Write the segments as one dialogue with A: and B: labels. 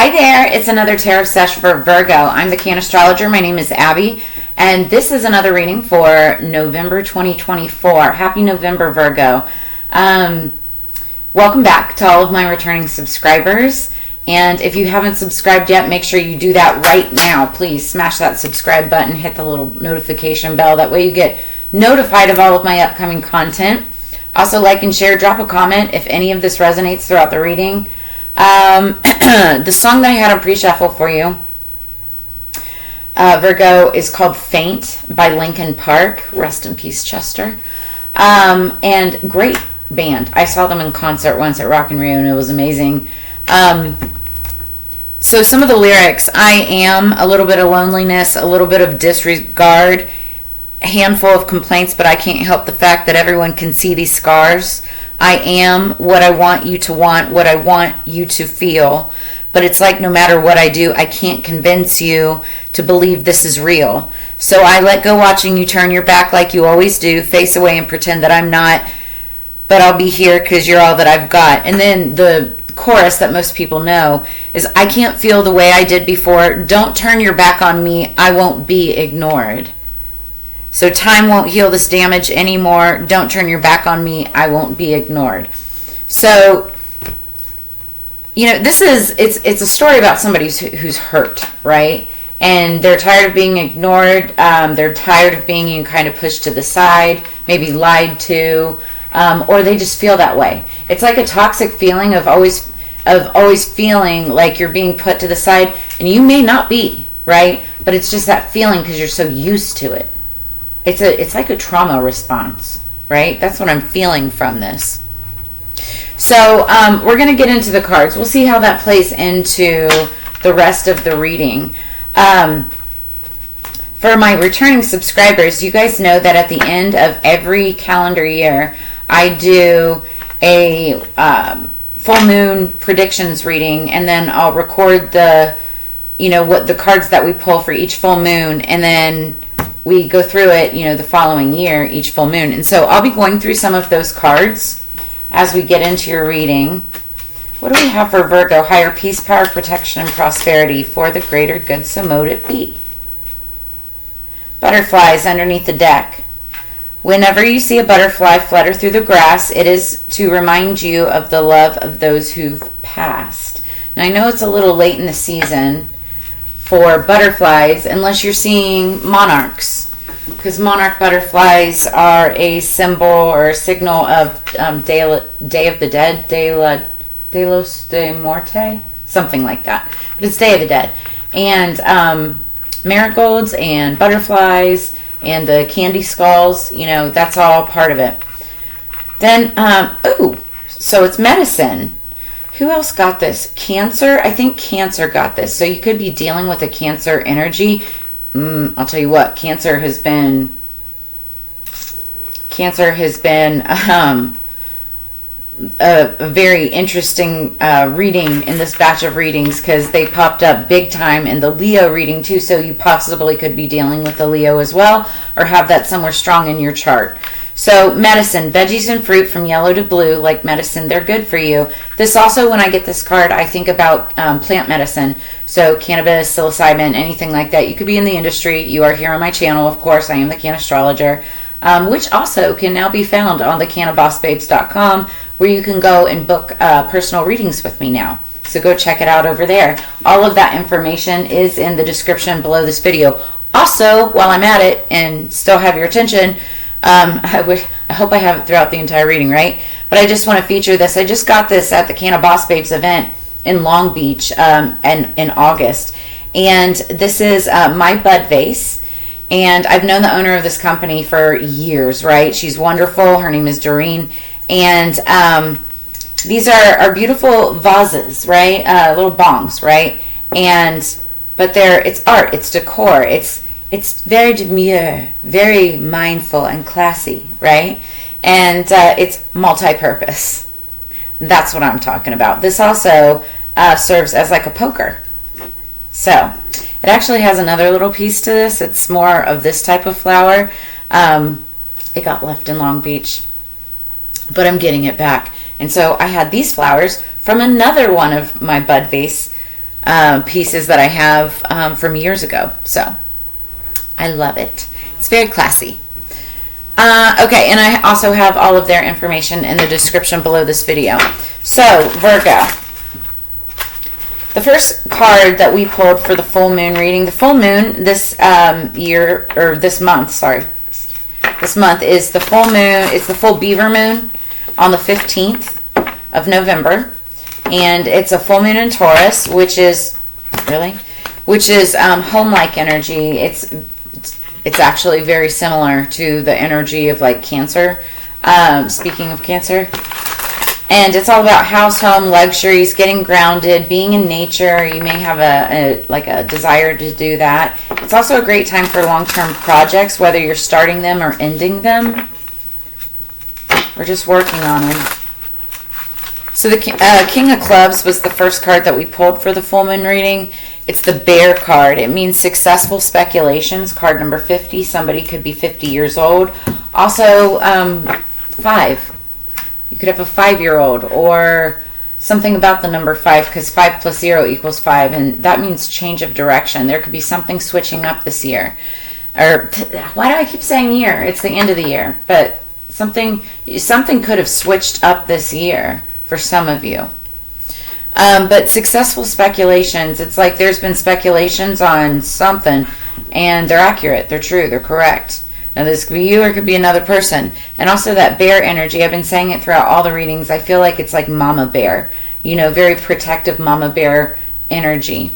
A: Hi there, it's another tarot sesh for Virgo. I'm the Cannastrologer. My name is Abby, and this is another reading for November 2024. Happy November, Virgo. Welcome back to all of my returning subscribers. And if you haven't subscribed yet, make sure you do that right now. Please smash that subscribe button, hit the little notification bell. That way you get notified of all of my upcoming content. Also, like and share, drop a comment if any of this resonates throughout the reading. The song that I had on pre-shuffle for you, Virgo, is called Faint by Linkin Park. Rest in peace, Chester. And great band. I saw them in concert once at Rock in Rio, and it was amazing. So some of the lyrics: I am a little bit of loneliness, a little bit of disregard, a handful of complaints, but I can't help the fact that everyone can see these scars. I am what I want you to want, what I want you to feel. But it's like no matter what I do, I can't convince you to believe this is real. So I let go watching you turn your back like you always do, face away and pretend that I'm not, but I'll be here because you're all that I've got. And then the chorus that most people know is, I can't feel the way I did before. Don't turn your back on me. I won't be ignored. So time won't heal this damage anymore. Don't turn your back on me. I won't be ignored. So, you know, it's a story about somebody who's hurt, right? And they're tired of being ignored. They're tired of being kind of pushed to the side, maybe lied to, or they just feel that way. It's like a toxic feeling of always feeling like you're being put to the side, and you may not be, right? But it's just that feeling because you're so used to it. It's like a trauma response, right? That's what I'm feeling from this. So we're going to get into the cards. We'll see how that plays into the rest of the reading. For my returning subscribers, you guys know that at the end of every calendar year, I do a full moon predictions reading, and then I'll record what the cards that we pull for each full moon, and then we go through it, the following year, each full moon. And so I'll be going through some of those cards as we get into your reading. What do we have for Virgo? Higher peace, power, protection, and prosperity for the greater good, so mote it be. Butterflies underneath the deck. Whenever you see a butterfly flutter through the grass, it is to remind you of the love of those who've passed. Now, I know it's a little late in the season for butterflies, unless you're seeing monarchs, because monarch butterflies are a symbol or a signal of Day of the Dead, De los de Muerte, something like that. But it's Day of the Dead. And marigolds and butterflies and the candy skulls, that's all part of it. Then, so it's medicine. Who else got this? Cancer? I think Cancer got this. So you could be dealing with a Cancer energy. I'll tell you what, Cancer has been a very interesting reading in this batch of readings, because they popped up big time in the Leo reading too. So you possibly could be dealing with the Leo as well, or have that somewhere strong in your chart. So medicine, veggies and fruit from yellow to blue, like medicine, they're good for you. This also, when I get this card, I think about plant medicine. So cannabis, psilocybin, anything like that. You could be in the industry. You are here on my channel, of course. I am the Cannastrologer, which also can now be found on the cannabossbabes.com, where you can go and book personal readings with me now. So go check it out over there. All of that information is in the description below this video. Also, while I'm at it and still have your attention, I hope I have it throughout the entire reading, right? But I just want to feature this. I just got this at the Cannaboss Babes event in Long Beach in August. And this is my bud vase. And I've known the owner of this company for years, right? She's wonderful. Her name is Doreen. And these are beautiful vases, right? Little bongs, right? But it's art, it's decor, it's very demure, very mindful and classy, right? And it's multi-purpose. That's what I'm talking about. This also serves as like a poker. So it actually has another little piece to this. It's more of this type of flower. It got left in Long Beach, but I'm getting it back. And so I had these flowers from another one of my bud vase pieces that I have from years ago. So I love it. It's very classy. Okay, and I also have all of their information in the description below this video. So, Virgo. The first card that we pulled for the full moon reading, the full moon this year, or this month, sorry. This month is the full moon, it's the full beaver moon on the 15th of November. And it's a full moon in Taurus, which is, home-like energy. It's actually very similar to the energy of like Cancer, speaking of Cancer. And it's all about house, home, luxuries, getting grounded, being in nature. You may have a desire to do that. It's also a great time for long-term projects, whether you're starting them or ending them, or just working on them. So the King of Clubs was the first card that we pulled for the full moon reading. It's the Bear card. It means successful speculations. Card number 50. Somebody could be 50 years old. Also, 5. You could have a 5-year-old or something about the number 5, because 5 plus 0 equals 5, and that means change of direction. There could be something switching up this year. Or why do I keep saying year? It's the end of the year, but something could have switched up this year for some of you. But successful speculations, it's like there's been speculations on something, and they're accurate, they're true, they're correct. Now this could be you or it could be another person. And also that bear energy, I've been saying it throughout all the readings, I feel like it's like mama bear. You know, very protective mama bear energy.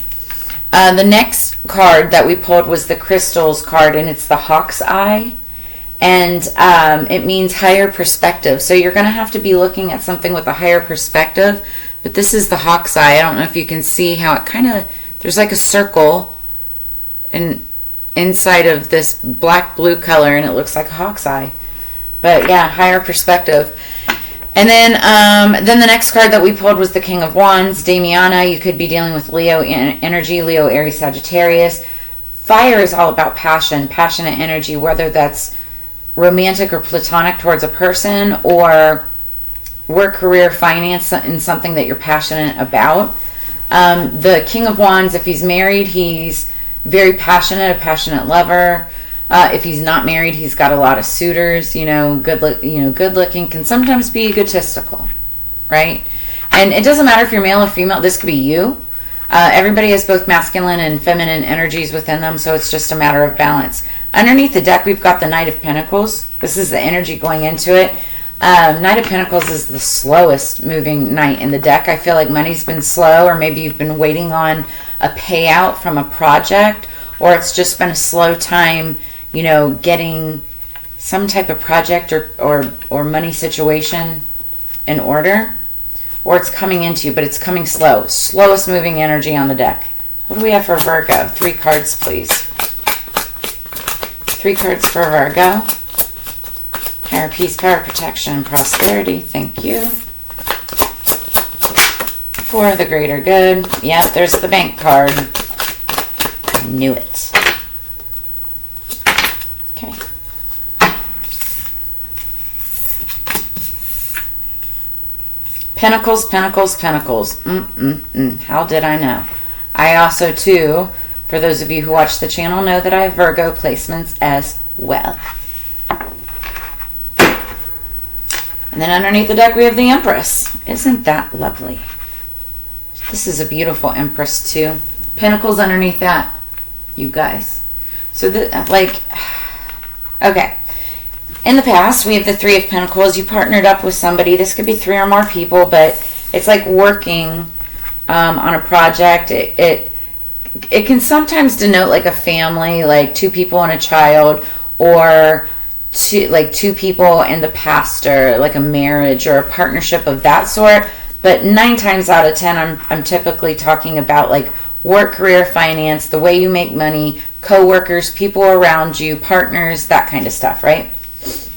A: The next card that we pulled was the Crystals card, and it's the Hawk's Eye. And it means higher perspective. So you're going to have to be looking at something with a higher perspective. But this is the Hawk's Eye. I don't know if you can see how it kind of, there's like a circle inside of this black-blue color, and it looks like a hawk's eye. But yeah, higher perspective. And then the next card that we pulled was the King of Wands, Damiana. You could be dealing with Leo energy, Leo, Aries, Sagittarius. Fire is all about passion, passionate energy, whether that's romantic or platonic towards a person, or work, career, finance, in something that you're passionate about. The King of Wands, if he's married, he's very passionate, a passionate lover. If he's not married, he's got a lot of suitors. Good looking, can sometimes be egotistical, right? And it doesn't matter if you're male or female. This could be you. Everybody has both masculine and feminine energies within them, so it's just a matter of balance. Underneath the deck, we've got the Knight of Pentacles. This is the energy going into it. Knight of Pentacles is the slowest moving knight in the deck. I feel like money's been slow, or maybe you've been waiting on a payout from a project, or it's just been a slow time, getting some type of project or money situation in order, or it's coming into you, but it's coming slow. Slowest moving energy on the deck. What do we have for Virgo? 3 cards, please. 3 cards for Virgo. Power, peace, power, protection, and prosperity. Thank you. For the greater good. Yep, there's the bank card. I knew it. Okay. Pentacles, Pentacles, Pentacles. How did I know? I also, too, for those of you who watch the channel, know that I have Virgo placements as well. And then underneath the deck, we have the Empress. Isn't that lovely? This is a beautiful Empress, too. Pentacles underneath that, you guys. So, okay. In the past, we have the 3 of Pentacles. You partnered up with somebody. This could be 3 or more people, but it's like working on a project. It can sometimes denote like a family, like 2 people and a child, or 2 people and the pastor, like a marriage or a partnership of that sort. But 9 times out of 10, I'm typically talking about like work, career, finance, the way you make money, co-workers, people around you, partners, that kind of stuff, right?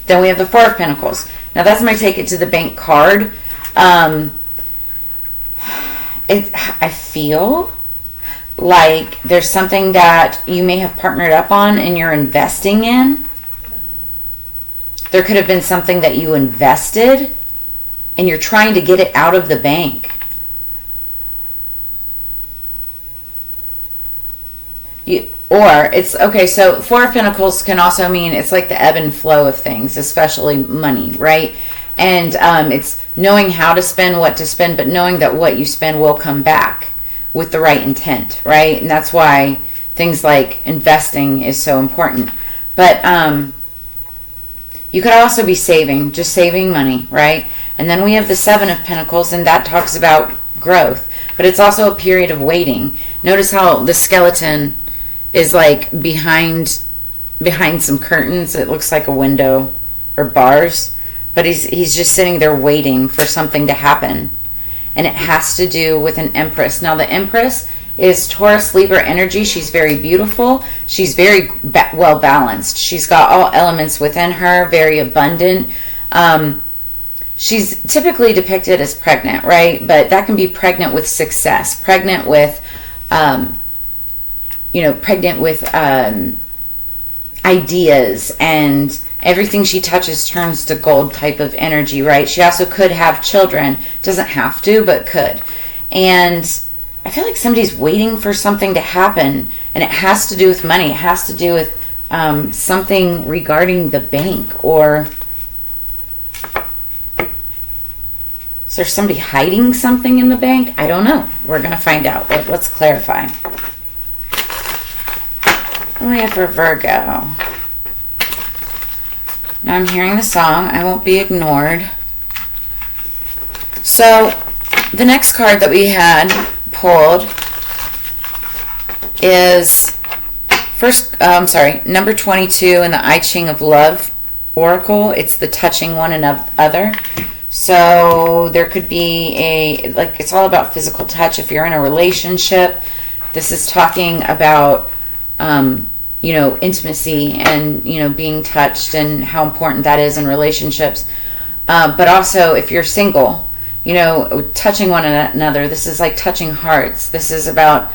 A: Then we have the 4 of Pentacles. Now that's my take it to the bank card. I feel like there's something that you may have partnered up on and you're investing in. There could have been something that you invested and you're trying to get it out of the bank. Or it's okay, so Four of Pentacles can also mean it's like the ebb and flow of things, especially money, right? And it's knowing how to spend, what to spend, but knowing that what you spend will come back with the right intent, right? And that's why things like investing is so important. But you could also be saving, just saving money, right? And then we have the Seven of Pentacles, and that talks about growth. But it's also a period of waiting. Notice how the skeleton is like behind some curtains. It looks like a window or bars. But he's just sitting there waiting for something to happen. And it has to do with an Empress. Now the Empress is Taurus Libra energy. She's very beautiful. She's very well balanced. She's got all elements within her, very abundant. She's typically depicted as pregnant, right? But that can be pregnant with success, pregnant with, pregnant with ideas, and everything she touches turns to gold type of energy, right? She also could have children. Doesn't have to, but could. And I feel like somebody's waiting for something to happen, and it has to do with money. It has to do with something regarding the bank, or is there somebody hiding something in the bank? I don't know. We're going to find out. Let's clarify. What do we have for Virgo? Now I'm hearing the song. I won't be ignored. So the next card that we had pulled is number 22 in the I Ching of Love Oracle. It's the touching one another. So there could be it's all about physical touch. If you're in a relationship, this is talking about, intimacy and, being touched and how important that is in relationships. But also if you're single, touching one another, this is like touching hearts. This is about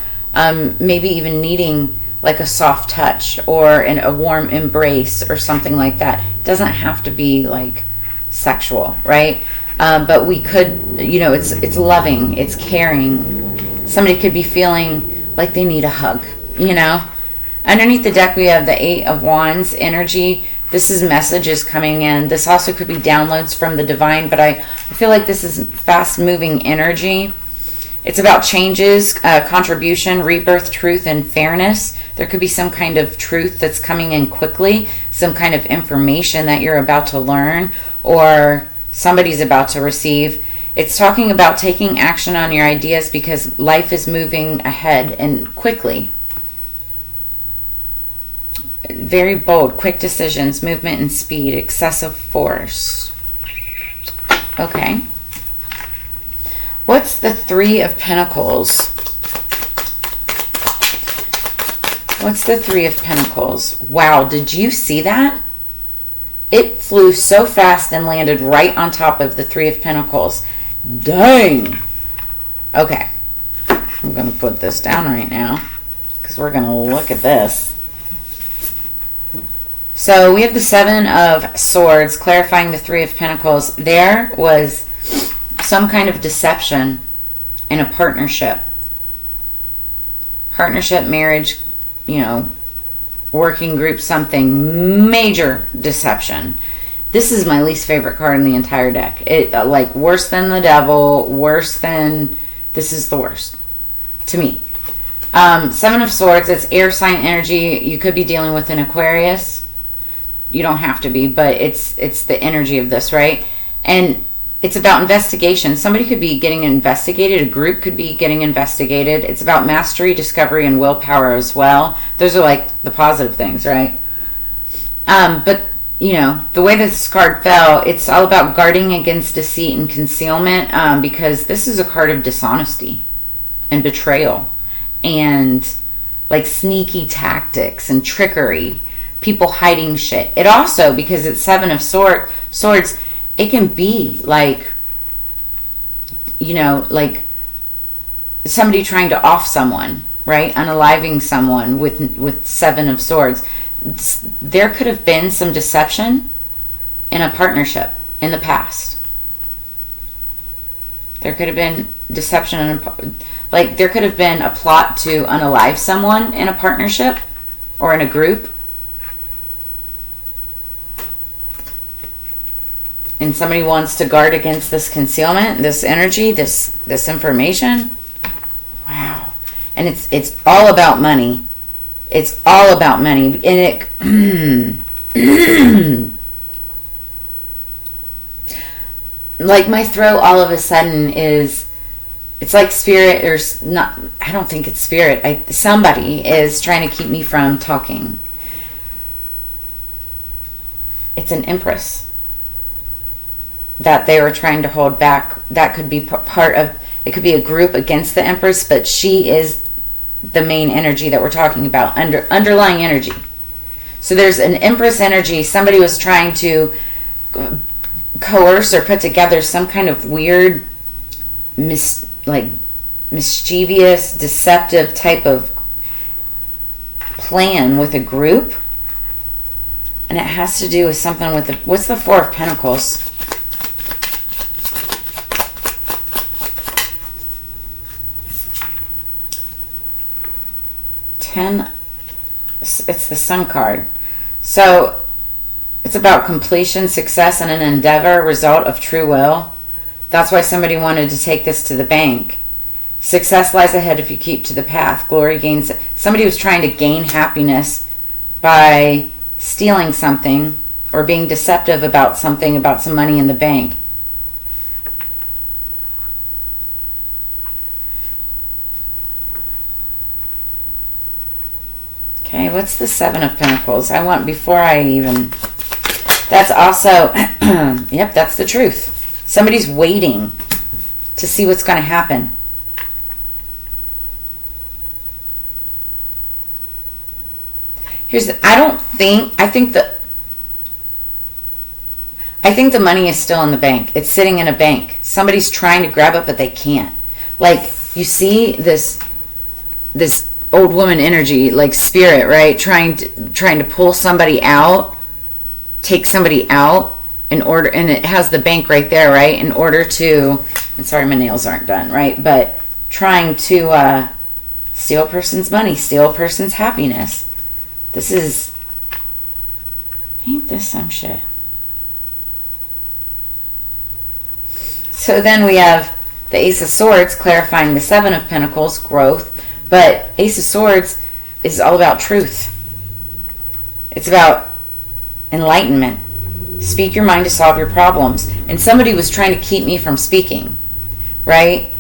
A: maybe even needing like a soft touch or a warm embrace or something like that. It doesn't have to be like sexual, right? But we could, it's loving, it's caring. Somebody could be feeling like they need a hug, Underneath the deck, we have the Eight of Wands energy. This is messages coming in. This also could be downloads from the divine, but I feel like this is fast-moving energy. It's about changes, contribution, rebirth, truth, and fairness. There could be some kind of truth that's coming in quickly, some kind of information that you're about to learn, or somebody's about to receive. It's talking about taking action on your ideas because life is moving ahead and quickly. Very bold, quick decisions, movement and speed, excessive force. Okay. What's the Three of Pentacles? What's the Three of Pentacles? Wow, did you see that? It flew so fast and landed right on top of the Three of Pentacles. Dang. Okay. I'm going to put this down right now because we're going to look at this. So we have the Seven of Swords clarifying the Three of Pentacles. There was some kind of deception in a partnership. Partnership, marriage, working group, something. Major deception. This is my least favorite card in the entire deck. It like worse than the devil, this is the worst to me. Seven of Swords, it's air sign energy. You could be dealing with an Aquarius. You don't have to be, but it's the energy of this, right? And it's about investigation. Somebody could be getting investigated. A group could be getting investigated. It's about mastery, discovery, and willpower as well. Those are like the positive things, right? But, the way this card fell, it's all about guarding against deceit and concealment, because this is a card of dishonesty and betrayal and like sneaky tactics and trickery. People hiding shit. It also, because it's Seven of Swords, it can be like, like somebody trying to off someone, right? Unaliving someone with Seven of Swords. There could have been some deception in a partnership in the past. There could have been deception in Like there could have been a plot to unalive someone in a partnership or in a group. And somebody wants to guard against this concealment, this energy, this information. Wow. And it's all about money. It's all about money. And it like my throat all of a sudden is, it's like spirit, or not, I don't think it's spirit. Somebody is trying to keep me from talking. It's an empress that they were trying to hold back. That could be part of, it could be a group against the empress, but she is the main energy that we're talking about, underlying energy. So there's an empress energy. Somebody was trying to coerce or put together some kind of weird, mischievous, deceptive type of plan with a group. And it has to do with something with what's the Four of Pentacles? It's the Sun card. So it's about completion, success, and an endeavor, result of true will. That's why somebody wanted to take this to the bank. Success lies ahead if you keep to the path. Glory gains. Somebody was trying to gain happiness by stealing something or being deceptive about something, about some money in the bank. Okay, what's the Seven of Pentacles? I want, before I even... That's also... yep, that's the truth. Somebody's waiting to see what's going to happen. Here's the... I think the money is still in the bank. It's sitting in a bank. Somebody's trying to grab it, but they can't. Like, you see this old woman energy, like spirit, right? Trying to pull somebody out, take somebody out in order, and it has the bank right there, right? In order to, and sorry, my nails aren't done, right? But trying to steal a person's money, steal a person's happiness. Ain't this some shit? So then we have the Ace of Swords clarifying the Seven of Pentacles, growth. But Ace of Swords is all about truth. It's about enlightenment. Speak your mind to solve your problems. And somebody was trying to keep me from speaking, right?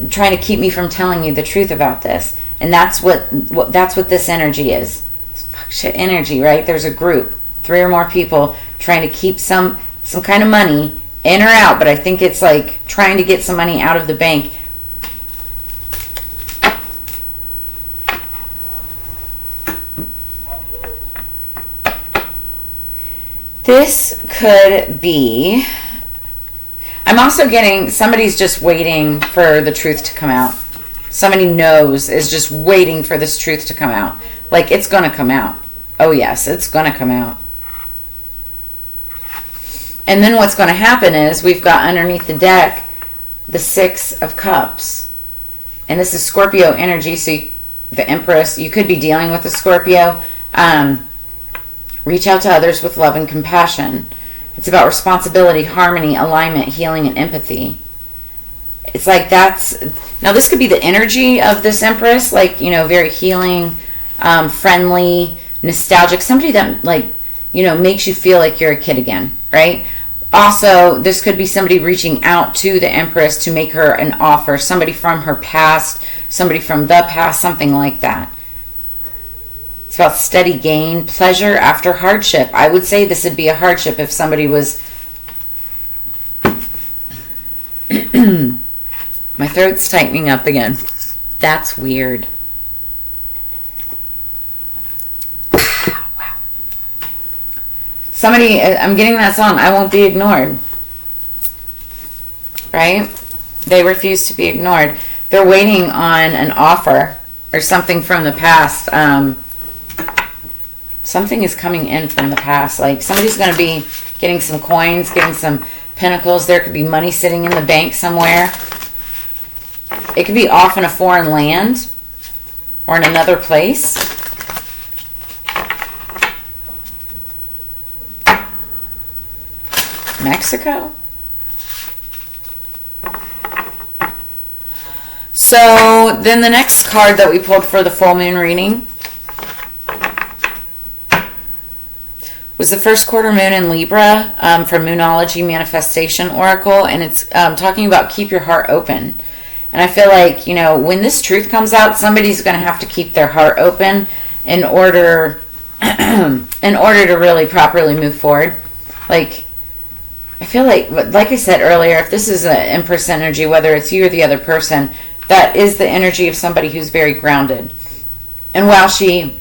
A: Trying to keep me from telling you the truth about this. And that's what this energy is. It's fuck shit energy, right? There's a group, 3 or more people trying to keep some kind of money in or out. But I think it's like trying to get some money out of the bank. This could be... I'm also getting... Somebody's just waiting for the truth to come out. Somebody is just waiting for this truth to come out. Like, it's going to come out. Oh, yes, it's going to come out. And then what's going to happen is we've got underneath the deck the Six of Cups. And this is Scorpio energy. So the Empress, you could be dealing with a Scorpio. Reach out to others with love and compassion. It's about responsibility, harmony, alignment, healing, and empathy. It's like that's... Now, this could be the energy of this Empress, like, very healing, friendly, nostalgic. Somebody that, like, makes you feel like you're a kid again, right? Also, this could be somebody reaching out to the Empress to make her an offer. Somebody from her past, somebody from the past, something like that. It's about steady gain, pleasure after hardship. I would say this would be a hardship if somebody was... My throat's tightening up again. That's weird. Wow. Somebody, I'm getting that song, I Won't Be Ignored. Right? They refuse to be ignored. They're waiting on an offer or something from the past. Something is coming in from the past. Like somebody's going to be getting some coins, getting some pentacles. There could be money sitting in the bank somewhere. It could be off in a foreign land or in another place. Mexico. So then the next card that we pulled for the full moon reading was the first quarter moon in Libra from Moonology Manifestation Oracle, and it's talking about keep your heart open. And I feel like, you know, when this truth comes out, somebody's going to have to keep their heart open in order to really properly move forward. Like, I feel like I said earlier, if this is an Empress energy, whether it's you or the other person, that is the energy of somebody who's very grounded. And while she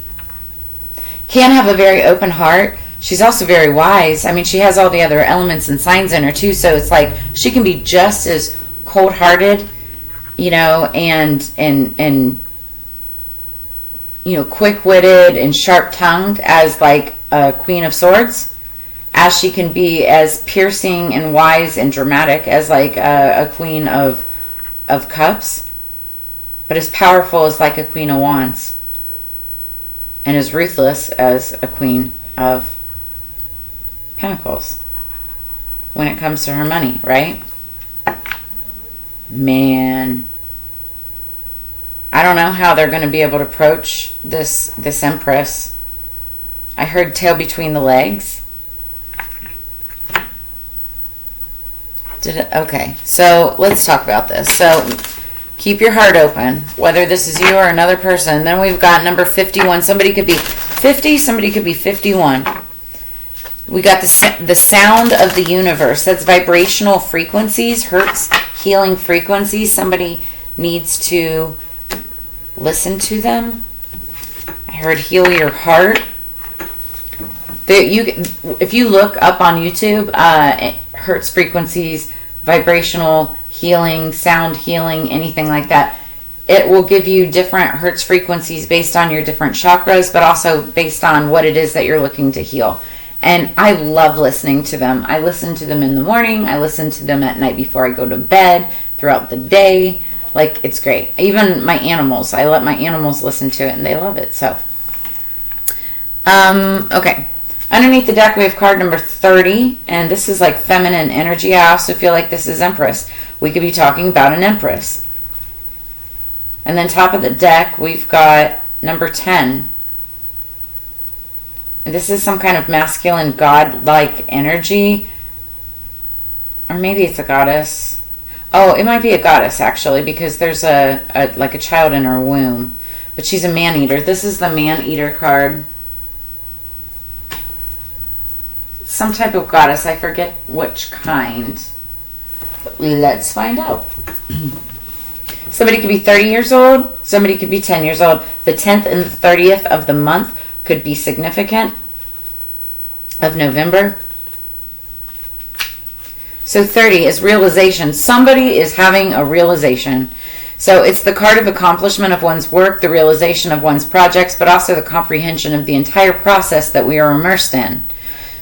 A: can have a very open heart, she's also very wise. I mean, she has all the other elements and signs in her too, so it's like she can be just as cold-hearted, you know, and you know, quick-witted and sharp-tongued as like a Queen of Swords, as she can be as piercing and wise and dramatic as like a Queen of Cups, but as powerful as like a Queen of Wands, and as ruthless as a Queen of Pentacles when it comes to her money, right? Man, I don't know how they're going to be able to approach this Empress. I heard tail between the legs. Okay, so let's talk about this. So keep your heart open, whether this is you or another person. Then we've got number 51. Somebody could be 50, somebody could be 51. We got the sound of the universe. That's vibrational frequencies, hertz, healing frequencies. Somebody needs to listen to them. I heard heal your heart. If you look up on YouTube, hertz frequencies, vibrational healing, sound healing, anything like that, it will give you different hertz frequencies based on your different chakras, but also based on what it is that you're looking to heal. And I love listening to them. I listen to them in the morning. I listen to them at night before I go to bed, throughout the day. Like, it's great. Even my animals, I let my animals listen to it and they love it. So, okay. Underneath the deck, we have card number 30, and this is like feminine energy. I also feel like this is Empress. We could be talking about an Empress. And then top of the deck, we've got number 10. And this is some kind of masculine, god-like energy. Or maybe it's a goddess. Oh, it might be a goddess, actually, because there's like a child in her womb. But she's a man-eater. This is the man-eater card. Some type of goddess. I forget which kind. But let's find out. Somebody could be 30 years old. Somebody could be 10 years old. The 10th and the 30th of the month could be significant of November. So 30 is realization. Somebody is having a realization. So it's the card of accomplishment of one's work, the realization of one's projects, but also the comprehension of the entire process that we are immersed in.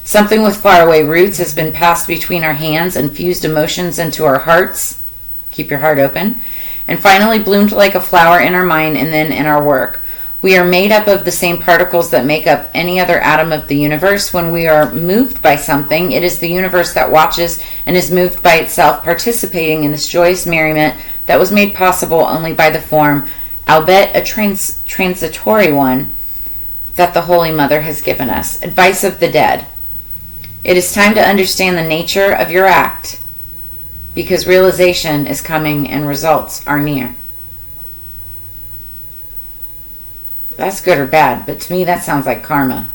A: Something with faraway roots has been passed between our hands and fused emotions into our hearts. Keep your heart open. And finally bloomed like a flower in our mind and then in our work. We are made up of the same particles that make up any other atom of the universe. When we are moved by something, it is the universe that watches and is moved by itself, participating in this joyous merriment that was made possible only by the form, albeit a transitory one, that the Holy Mother has given us. Advice of the dead. It is time to understand the nature of your act, because realization is coming and results are near. That's good or bad, but to me that sounds like karma.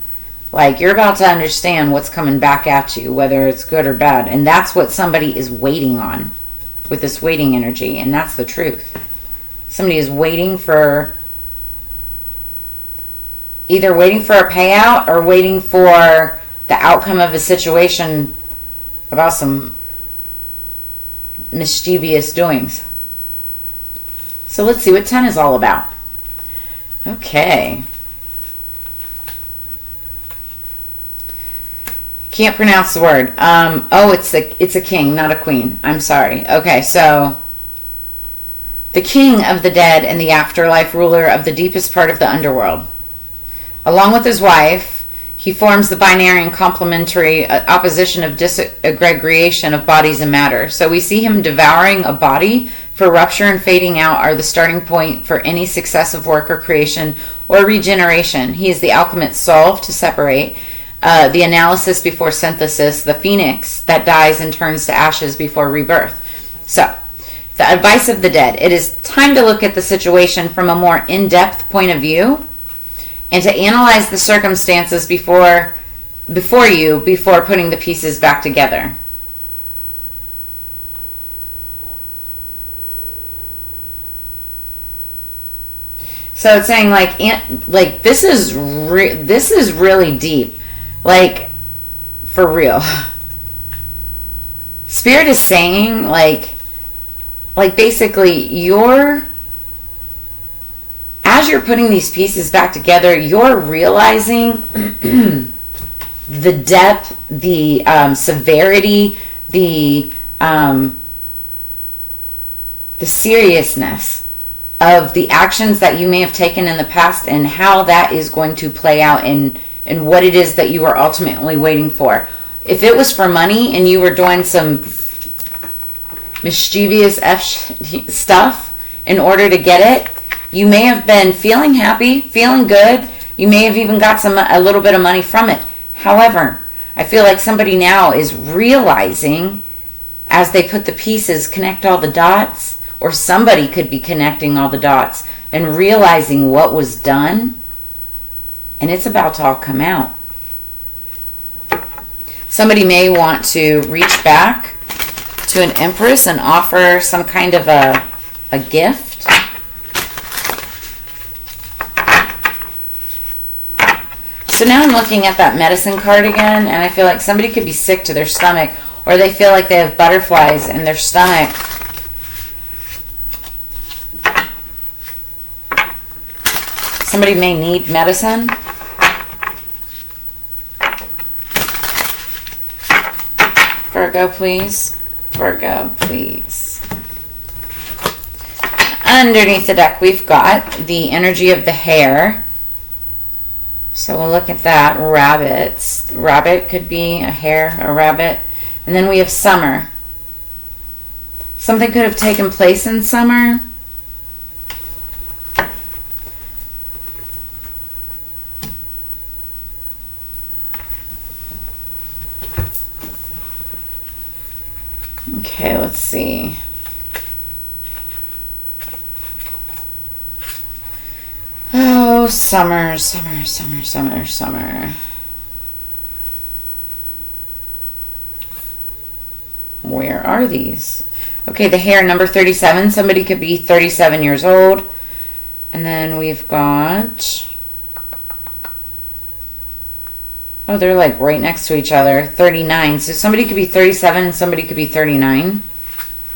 A: Like, you're about to understand what's coming back at you, whether it's good or bad. And that's what somebody is waiting on with this waiting energy. And that's the truth. Somebody is waiting for, either waiting for a payout or waiting for the outcome of a situation about some mischievous doings. So let's see what 10 is all about. Okay. Can't pronounce the word. Oh, it's a king, not a queen. I'm sorry. Okay, so the king of the dead and the afterlife, ruler of the deepest part of the underworld. Along with his wife, he forms the binary and complementary opposition of disaggregation of bodies and matter. So we see him devouring a body, for rupture and fading out are the starting point for any successive work or creation or regeneration. He is the alchemist solve to separate, the analysis before synthesis, the phoenix that dies and turns to ashes before rebirth. So, the advice of the dead. It is time to look at the situation from a more in-depth point of view and to analyze the circumstances before putting the pieces back together. So it's saying like this is really deep, like for real. Spirit is saying like basically as you're putting these pieces back together, you're realizing the depth, the severity, the seriousness of the actions that you may have taken in the past and how that is going to play out in what it is that you are ultimately waiting for. If it was for money and you were doing some mischievous stuff in order to get it, you may have been feeling happy, feeling good. You may have even got a little bit of money from it. However, I feel like somebody now is realizing as they put the pieces, connect all the dots, or somebody could be connecting all the dots and realizing what was done, and it's about to all come out. Somebody may want to reach back to an empress and offer some kind of a gift. So now I'm looking at that medicine card again, and I feel like somebody could be sick to their stomach, or they feel like they have butterflies in their stomach. Somebody may need medicine. Virgo, please. Virgo, please. Underneath the deck, we've got the energy of the hare. So we'll look at that. Rabbits. Rabbit could be a hare, a rabbit. And then we have summer. Something could have taken place in summer. Okay, let's see. Oh, summer, summer, summer, summer, summer. Where are these? Okay, the hare, number 37. Somebody could be 37 years old. And then we've got... Oh, they're like right next to each other. 39. So somebody could be 37 and somebody could be 39.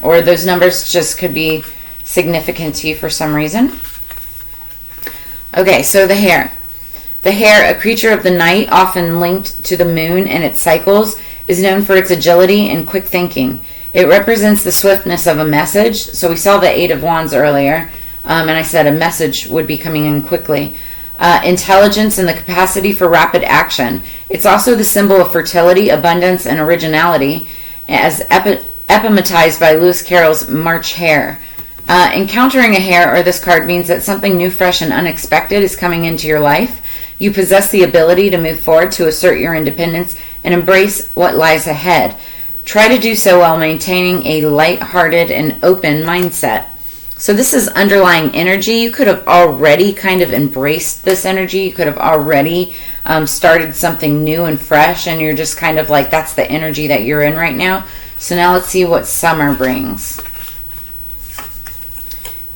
A: Or those numbers just could be significant to you for some reason. Okay, so the hare. The hare, a creature of the night, often linked to the moon and its cycles, is known for its agility and quick thinking. It represents the swiftness of a message. So we saw the Eight of Wands earlier, and I said a message would be coming in quickly. Intelligence and the capacity for rapid action. It's also the symbol of fertility, abundance, and originality, as epitomized by Lewis Carroll's March Hare. Encountering a hare or this card means that something new, fresh, and unexpected is coming into your life. You possess the ability to move forward, to assert your independence, and embrace what lies ahead. Try to do so while maintaining a light-hearted and open mindset. So this is underlying energy. You could have already kind of embraced this energy. You could have already started something new and fresh, and you're just kind of like, that's the energy that you're in right now. So now let's see what summer brings.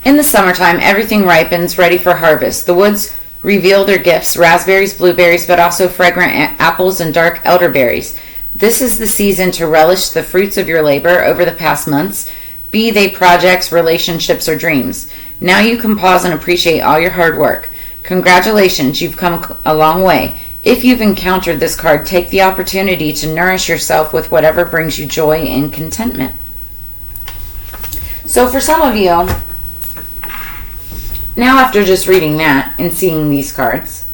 A: In the summertime, everything ripens, ready for harvest. The woods reveal their gifts, raspberries, blueberries, but also fragrant apples and dark elderberries. This is the season to relish the fruits of your labor over the past months, be they projects, relationships, or dreams. Now you can pause and appreciate all your hard work. Congratulations, you've come a long way. If you've encountered this card, take the opportunity to nourish yourself with whatever brings you joy and contentment. So for some of you, now after just reading that and seeing these cards,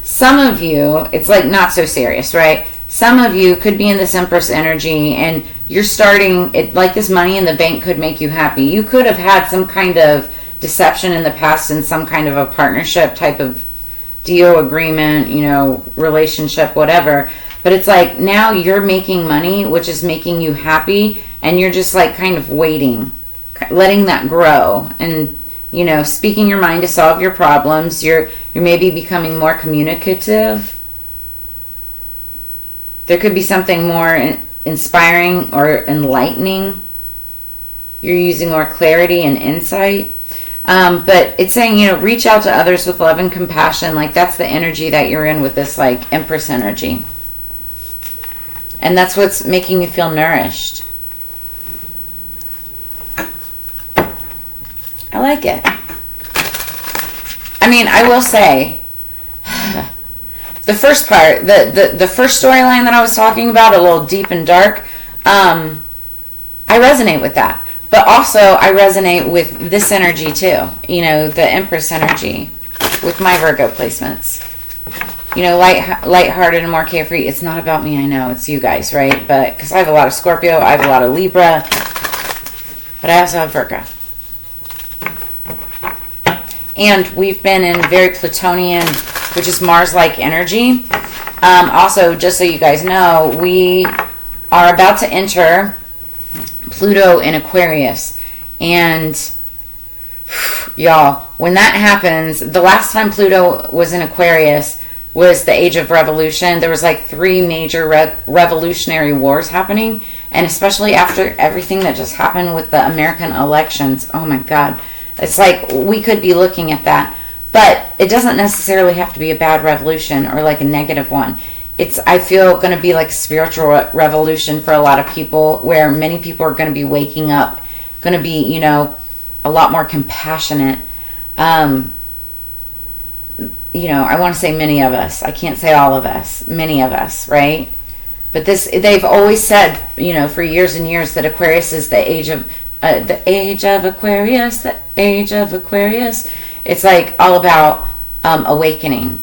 A: some of you, it's like not so serious, right? Some of you could be in this Empress energy and you're starting, it like this money in the bank could make you happy. You could have had some kind of deception in the past in some kind of a partnership type of deal, agreement, you know, relationship, whatever. But it's like now you're making money, which is making you happy, and you're just like kind of waiting, letting that grow, and you know, speaking your mind to solve your problems. You're maybe becoming more communicative. There could be something more inspiring or enlightening. You're using more clarity and insight. But it's saying, you know, reach out to others with love and compassion. Like that's the energy that you're in with this like Empress energy. And that's what's making you feel nourished. I like it. I mean, I will say, the first part, the first storyline that I was talking about, a little deep and dark, I resonate with that. But also, I resonate with this energy too. You know, the Empress energy with my Virgo placements. You know, lighthearted and more carefree. It's not about me, I know. It's you guys, right? But because I have a lot of Scorpio, I have a lot of Libra, but I also have Virgo. And we've been in very Plutonian, which is Mars-like energy. Also, just so you guys know, we are about to enter Pluto in Aquarius. And y'all, when that happens, the last time Pluto was in Aquarius was the Age of Revolution. There was like 3 major revolutionary wars happening. And especially after everything that just happened with the American elections. Oh my God. It's like we could be looking at that. But it doesn't necessarily have to be a bad revolution or like a negative one. It's, I feel, going to be like a spiritual revolution for a lot of people, where many people are going to be waking up, going to be, you know, a lot more compassionate. You know, I want to say many of us. I can't say all of us. Many of us, right? But this, they've always said, you know, for years and years that Aquarius is the age of Aquarius, the age of Aquarius. It's like all about awakening.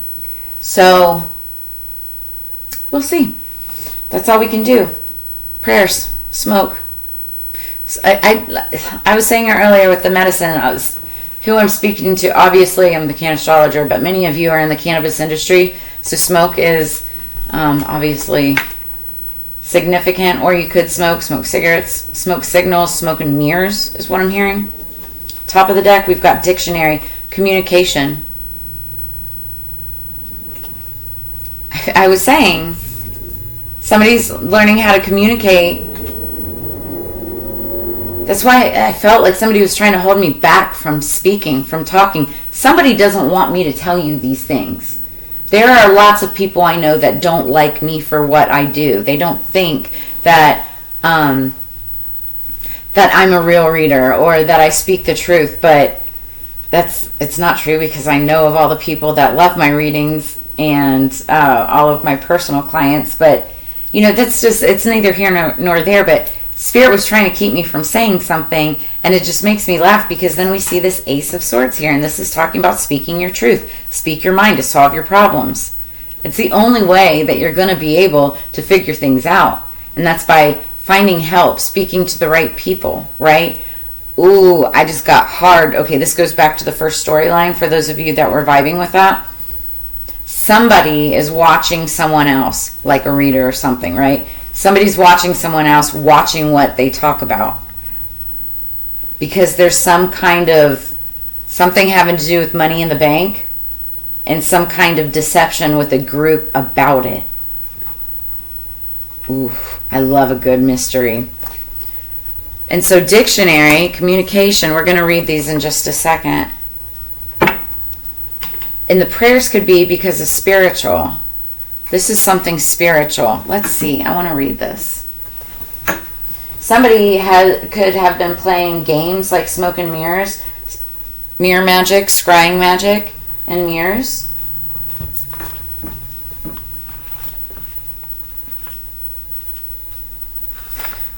A: So we'll see. That's all we can do. Prayers, smoke. I was saying earlier with the medicine, who I'm speaking to. Obviously, I'm the Cannastrologer, but many of you are in the cannabis industry, so smoke is obviously significant. Or you could smoke cigarettes, smoke signals, smoke in mirrors is what I'm hearing. Top of the deck, we've got dictionary, communication. I was saying, somebody's learning how to communicate. That's why I felt like somebody was trying to hold me back from speaking, from talking. Somebody doesn't want me to tell you these things. There are lots of people I know that don't like me for what I do. They don't think that that I'm a real reader or that I speak the truth, but it's not true, because I know of all the people that love my readings and all of my personal clients. But you know, that's just, it's neither here nor there. But Spirit was trying to keep me from saying something, and it just makes me laugh, because then we see this Ace of Swords here, and this is talking about speaking your truth. Speak your mind to solve your problems. It's the only way that you're going to be able to figure things out, and that's by finding help, speaking to the right people, right? Ooh, I just got hard. Okay, this goes back to the first storyline for those of you that were vibing with that. Somebody is watching someone else, like a reader or something, right? Somebody's watching someone else, watching what they talk about. Because there's some kind of, something having to do with money in the bank, and some kind of deception with a group about it. Ooh, I love a good mystery. And so dictionary, communication, we're going to read these in just a second. And the prayers could be because of spiritual. This is something spiritual. Let's see. I want to read this. Somebody could have been playing games like smoke and mirrors, mirror magic, scrying magic, and mirrors.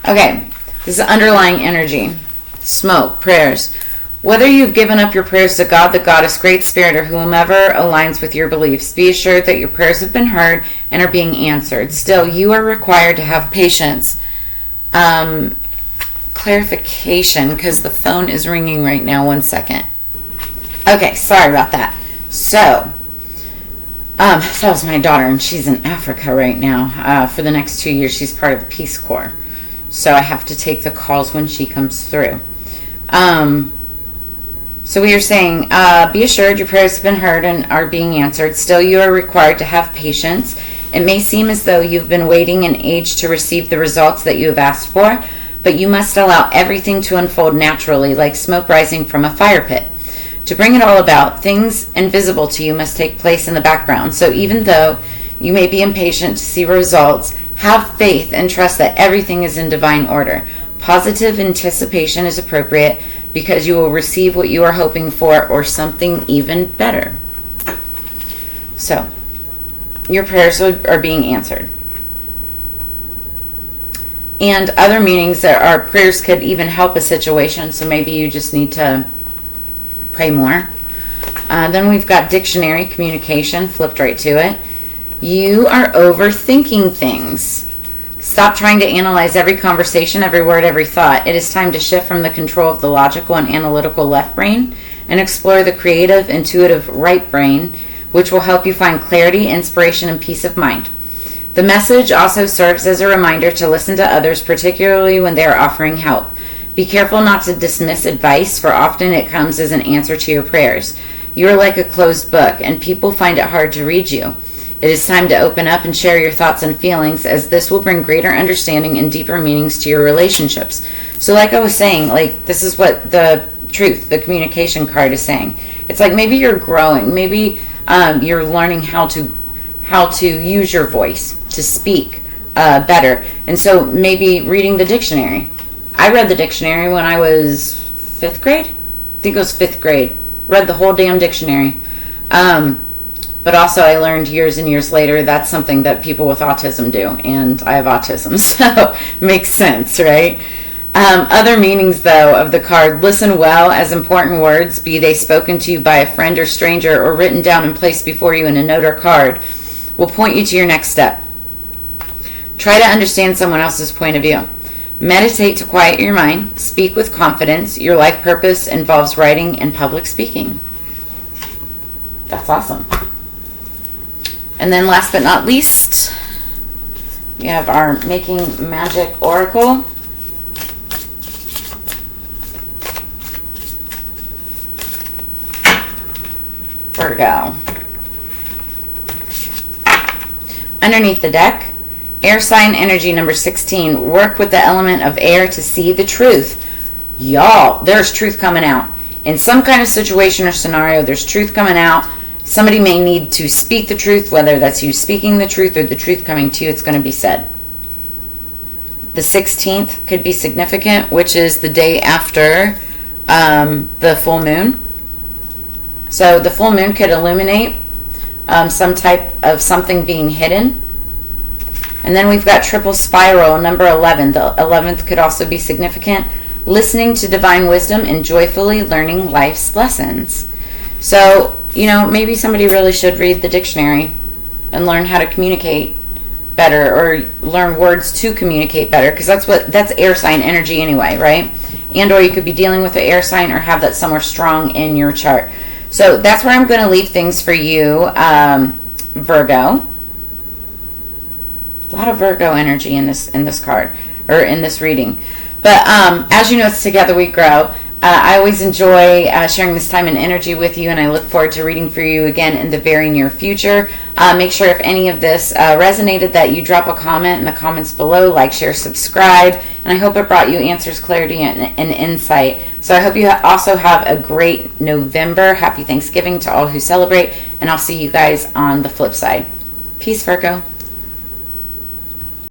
A: Okay. This is underlying energy. Smoke, prayers. Whether you've given up your prayers to God, the Goddess, Great Spirit, or whomever aligns with your beliefs, be assured that your prayers have been heard and are being answered. Still, you are required to have patience. Clarification, because the phone is ringing right now. 1 second. Okay, sorry about that. So, that was my daughter, and she's in Africa right now. For the next 2 years, she's part of the Peace Corps. So I have to take the calls when she comes through. So we are saying, be assured your prayers have been heard and are being answered. Still, you are required to have patience. It may seem as though you've been waiting an age to receive the results that you have asked for, but you must allow everything to unfold naturally, like smoke rising from a fire pit. To bring it all about, things invisible to you must take place in the background. So even though you may be impatient to see results, have faith and trust that everything is in divine order. Positive anticipation is appropriate because you will receive what you are hoping for or something even better. So, your prayers are being answered. And other meanings that our prayers could even help a situation, so maybe you just need to pray more. Then we've got dictionary, communication, flipped right to it. You are overthinking things. Stop trying to analyze every conversation, every word, every thought. It is time to shift from the control of the logical and analytical left brain and explore the creative, intuitive right brain, which will help you find clarity, inspiration, and peace of mind. The message also serves as a reminder to listen to others, particularly when they are offering help. Be careful not to dismiss advice, for often it comes as an answer to your prayers. You are like a closed book, and people find it hard to read you. It is time to open up and share your thoughts and feelings, as this will bring greater understanding and deeper meanings to your relationships. So like I was saying, like this is what the truth, the communication card is saying. It's like maybe you're growing, maybe you're learning how to use your voice to speak better. And so maybe reading the dictionary. I read the dictionary when I was 5th grade. I think it was 5th grade. Read the whole damn dictionary. But also I learned years and years later that's something that people with autism do. And I have autism, so makes sense, right? Other meanings, though, of the card. Listen well, as important words, be they spoken to you by a friend or stranger or written down and placed before you in a note or card, will point you to your next step. Try to understand someone else's point of view. Meditate to quiet your mind. Speak with confidence. Your life purpose involves writing and public speaking. That's awesome. And then last but not least, we have our Making Magic Oracle. Virgo. Underneath the deck, air sign energy number 16. Work with the element of air to see the truth. Y'all, there's truth coming out. In some kind of situation or scenario, there's truth coming out. Somebody may need to speak the truth, whether that's you speaking the truth or the truth coming to you, it's going to be said. The 16th could be significant, which is the day after the full moon. So the full moon could illuminate some type of something being hidden. And then we've got triple spiral, number 11. The 11th could also be significant. Listening to divine wisdom and joyfully learning life's lessons. So, you know, maybe somebody really should read the dictionary and learn how to communicate better, or learn words to communicate better, because that's air sign energy anyway, right? And or you could be dealing with an air sign or have that somewhere strong in your chart. So that's where I'm going to leave things for you, Virgo. A lot of Virgo energy in this card, or in this reading. But as you know, it's Together We Grow. I always enjoy sharing this time and energy with you, and I look forward to reading for you again in the very near future. Make sure if any of this resonated that you drop a comment in the comments below, like, share, subscribe, and I hope it brought you answers, clarity, and insight. So I hope you also have a great November. Happy Thanksgiving to all who celebrate, and I'll see you guys on the flip side. Peace, Virgo.